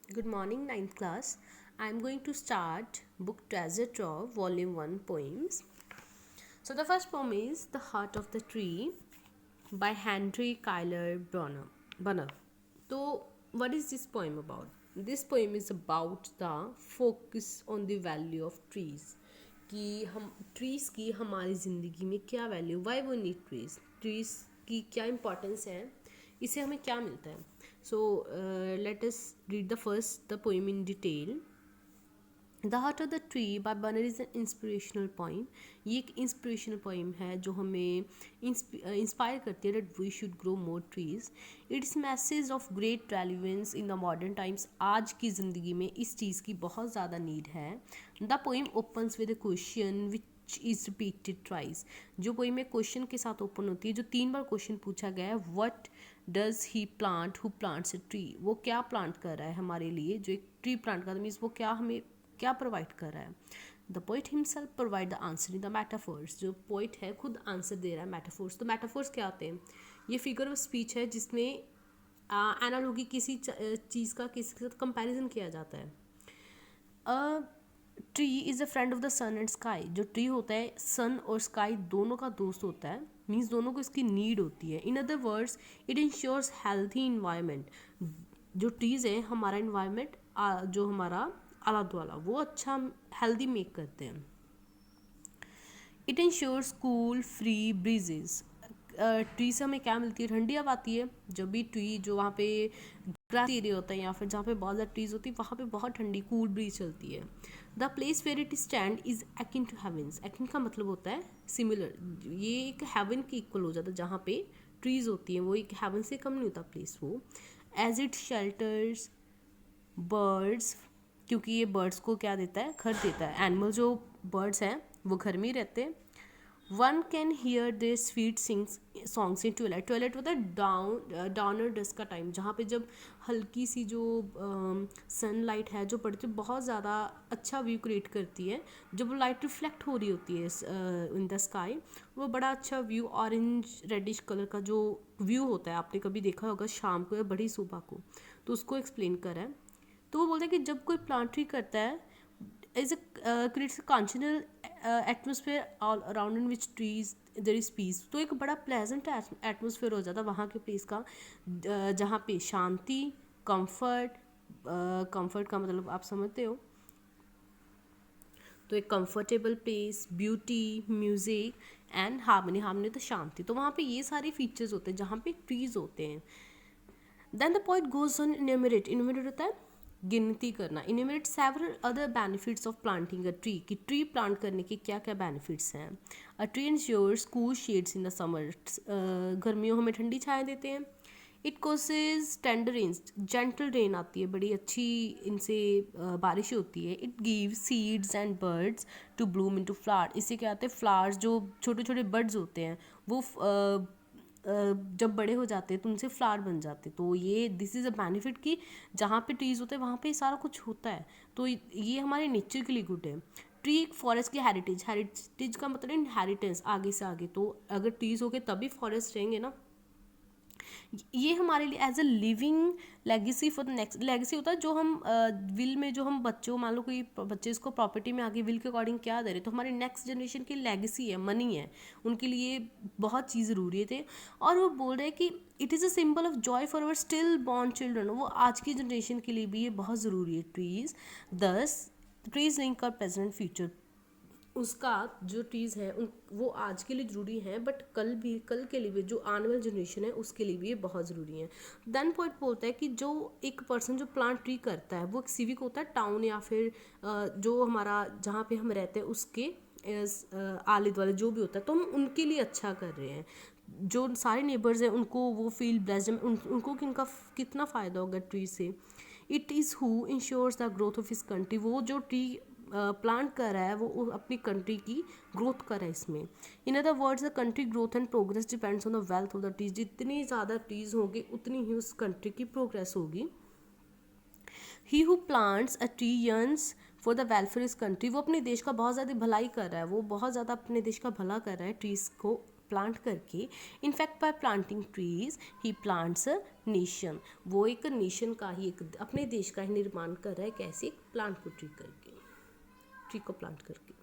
Good morning, ninth class. I am going to start book Treasure Trove, volume 1 poems. So, the first poem is The Heart of the Tree by Henry Kyler Bunner. So, what is this poem about? This poem is about the focus on the value of trees. कि हम trees की हमारी ज़िंदगी में क्या value, Y वो need trees की क्या इम्पोर्टेंस है, इससे हमें क्या मिलता है. So let us read the first the poem in detail. The heart of the tree bye burner is an inspirational poem. ये एक इंस्पिरेशनल पोइम है जो हमें इंस्पायर करती है that we should grow more trees. It's message of great relevance in the modern times. आज की ज़िंदगी में इस चीज़ की बहुत ज़्यादा नीड है. The poem opens with a question which is repeated tries. जो पोइम में क्वेश्चन के साथ ओपन होती है, जो 3 बार क्वेश्चन पूछा गया है. What does he plant who plants a tree. वो क्या प्लांट कर रहा है हमारे लिए, जो एक ट्री प्लांट कर रहा है, मीन्स वो क्या हमें क्या प्रोवाइड कर रहा है. The poet himself provide the answer in the metaphors. जो पोइट है खुद आंसर दे रहा है मेटाफोर्स. तो मेटाफोर्स क्या होते हैं? ये फिगर ऑफ स्पीच है जिसमें एनालॉगी किसी चीज़ का किसी के साथ कंपैरिजन किया जाता है. Tree is a friend of the sun and sky. जो ट्री होता है सन और स्काई दोनों का दोस्त होता है, मीन्स दोनों को इसकी नीड होती है. In other words it ensures healthy environment. जो ट्रीज़ है हमारा इन्वायरमेंट, जो हमारा आला दुआला, वो अच्छा हेल्दी मेक करते हैं. It ensures cool free breezes. Tree से हमें क्या मिलती है? ठंडी हवा आती है. जब भी ट्री जो वहाँ पे ग्रास एरिया होता है या फिर जहाँ पे बहुत ज़्यादा ट्रीज होती है वहाँ पे बहुत ठंडी कूल ब्रीज चलती है. The place where it stand is akin to heavens. Akin का मतलब होता है सिमिलर. ये एक हेवन के इक्वल हो जाता है. जहाँ पे ट्रीज होती हैं वो एक हेवन से कम नहीं होता प्लेस वो. As it shelters birds. क्योंकि ये बर्ड्स को क्या देता है? घर देता है. एनिमल जो बर्ड्स हैं वो घर में ही रहते हैं. One can here they sweet sings songs in twilight. Twilight होता है डाउनर डस्ट का टाइम, जहाँ पे जब हल्की सी जो सनलाइट है जो पड़ती है बहुत ज़्यादा अच्छा व्यू क्रिएट करती है. जब वो लाइट रिफ्लेक्ट हो रही होती है इन द स्काई, वो बड़ा अच्छा व्यू ऑरेंज रेडिश कलर का जो व्यू होता है, आपने कभी देखा होगा शाम को या बड़ी सुबह को, तो उसको एक्सप्लेन करा है. तो वो बोलते हैं कि जब कोई प्लांट ट्री करता है is creates congenial atmosphere all around in which trees there is peace. तो एक बड़ा प्लेजेंट एटमोसफेयर हो जाता है वहाँ के प्लेस का, जहाँ पे शांति, कंफर्ट. कंफर्ट का मतलब आप समझते हो, तो एक comfortable place, beauty, music and harmony. Harmony तो शांति. तो वहाँ पे ये सारे फीचर्स होते हैं जहाँ पे ट्रीज होते हैं. Then the point goes on enumerate. Enumerate होता है गिनती करना. Enumerate several other benefits of planting a tree. कि ट्री प्लांट करने के क्या क्या बेनिफिट्स हैं. A tree ensures cool shades in the summer. गर्मियों हमें ठंडी छाया देते हैं. It causes tender rains. Gentle rain आती है, बड़ी अच्छी इनसे बारिश होती है. It give seeds and birds to bloom in to flower. इससे क्या होता है? फ्लावर्स जो छोटे छोटे बर्ड्स होते हैं वो जब बड़े हो जाते हैं तो उनसे फ्लावर बन जाते हैं. तो ये दिस इज़ अ बेनिफिट कि जहाँ पे ट्रीज़ होते हैं वहाँ पे सारा कुछ होता है. तो ये हमारे नेचर के लिए गुड है. ट्री एक फॉरेस्ट की हेरिटेज. हेरिटेज का मतलब इनहेरिटेंस, आगे से आगे. तो अगर ट्रीज़ हो गए तभी फॉरेस्ट रहेंगे ना. ये हमारे लिए as a living legacy for the next. Legacy होता है जो हम विल में, जो हम बच्चों, मान लो कोई बच्चे इसको प्रॉपर्टी में आगे विल के अकॉर्डिंग क्या दे रहे, तो हमारी नेक्स्ट जनरेशन की लेगेसी है, मनी है, उनके लिए बहुत चीज़ ज़रूरी थे. और वो बोल रहे हैं कि it is a symbol of Joy for our still born children. वो आज की जनरेशन के लिए भी ये बहुत ज़रूरी है trees. This trees link our present future. उसका जो ट्रीज़ है उन वो आज के लिए ज़रूरी हैं, बट कल के लिए भी, जो आने वाली जनरेशन है उसके लिए भी ये बहुत ज़रूरी है. देन पॉइंट बोलता है कि जो एक पर्सन जो प्लांट ट्री करता है वो एक सिविक होता है टाउन या फिर जो हमारा जहाँ पे हम रहते हैं उसके आले दुआले जो भी होता है, तो हम उनके लिए अच्छा कर रहे हैं. जो सारे नेबर्स हैं उनको वो फील ब्लेस्ड. उनको कितना फ़ायदा होगा ट्री से. It is who ensures the growth of his country. वो जो ट्री प्लांट कर रहा है वो अपनी कंट्री की ग्रोथ कर रहा है इसमें. इन other words the country growth and progress depends on the wealth of the trees. जितनी ज़्यादा ट्रीज होंगे उतनी ही उस कंट्री की प्रोग्रेस होगी. He who plants a tree yearns for the welfare is country. वो अपने देश का बहुत ज़्यादा भलाई कर रहा है, वो बहुत ज़्यादा अपने देश का भला कर रहा है ट्रीज को प्लांट करके, in fact bye planting trees he plants a nation, वो एक नेशन का ही, एक अपने देश का ही निर्माण कर रहा है, कैसे, प्लांट को ट्री करके, ट्री को प्लांट करके।